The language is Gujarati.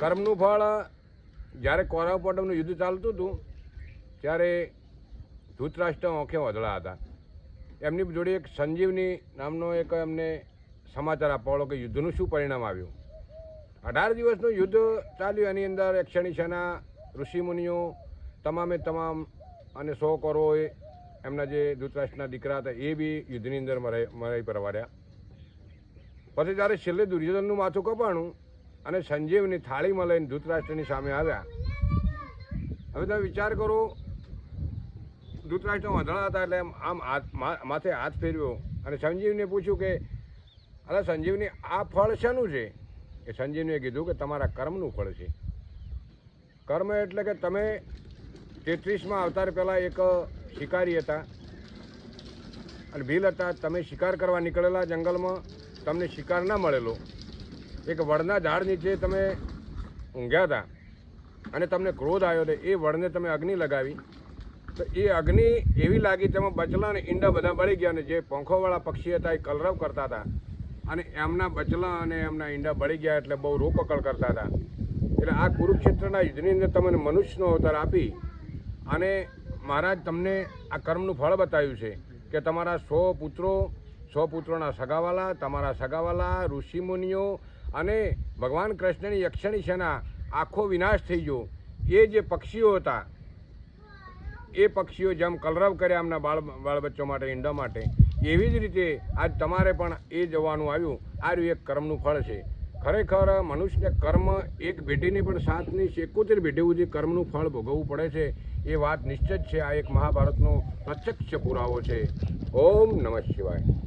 કર્મનું ફળ જ્યારે કૌરવ પાંડવનું યુદ્ધ ચાલતું હતું ત્યારે ધૃતરાષ્ટ્ર આંખે વાદળા હતા. એમની જોડે એક સંજીવની નામનો એક એમને સમાચાર આપવાળો કે યુદ્ધનું શું પરિણામ આવ્યું. 18 દિવસનું યુદ્ધ ચાલ્યું. એની અંદર યક્ષણી સેના, ઋષિમુનિઓ તમામે તમામ અને 100 કૌરવો એમના જે ધૃતરાષ્ટ્રના દીકરા હતા એ બી યુદ્ધની અંદર મરાઈ પરવાર્યા. પછી જ્યારે છેલ્લે દુર્યોધનનું માથું કપાણું અને સંજીવની થાળીમાં લઈને ધૃતરાષ્ટ્રની સામે આવ્યા. હવે તમે વિચાર કરો, ધૃતરાષ્ટ્ર વાંધળા હતા એટલે આમ માથે હાથ ફેરવ્યો અને સંજીવને પૂછ્યું કે અરે સંજીવની આ ફળ શાનું છે? એ સંજીવનીએ કીધું કે તમારા કર્મનું ફળ છે. કર્મ એટલે કે તમે 33માં અવતાર પહેલાં એક શિકારી હતા અને ભીલ હતા. તમે શિકાર કરવા નીકળેલા જંગલમાં, તમને શિકાર ના મળેલો. એક વડના ઝાડ નીચે તમે ઊંઘ્યા હતા અને તમને ક્રોધ આવ્યો હતો. એ વડને તમે અગ્નિ લગાવી તો એ અગ્નિ એવી લાગી તેમાં બચલા અને ઈંડા બધા બળી ગયા. અને જે પંખોવાળા પક્ષી હતા એ કલરવ કરતા હતા અને એમના બચલા અને એમના ઈંડા બળી ગયા એટલે બહુ રોકકળ કરતા હતા. એટલે આ કુરુક્ષેત્રના યુદ્ધની અંદર તમને મનુષ્યનો અવતાર આપી અને મહારાજ તમને આ કર્મનું ફળ બતાવ્યું છે કે તમારા 100 પુત્રોના સગાવાલા, તમારા સગાવાલા, ઋષિમુનિઓ અને ભગવાન કૃષ્ણની યક્ષણી સેના આખો વિનાશ થઈ ગયો. એ જે પક્ષીઓ હતા એ પક્ષીઓ જેમ કલરવ કર્યા એમના બાળ બચ્ચો માટે, ઈંડા માટે, એવી જ રીતે આજ તમારે પણ એ જવાનું આવ્યું. આ રહ્યું એક કર્મનું ફળ છે. ખરેખર મનુષ્યને કર્મ એક પેઢીની પણ 7ની 71 પેઢી સુધી કર્મનું ફળ ભોગવવું પડે છે. એ વાત નિશ્ચિત છે. આ એક મહાભારતનો પ્રત્યક્ષ પુરાવો છે. ઓમ નમઃ શિવાય.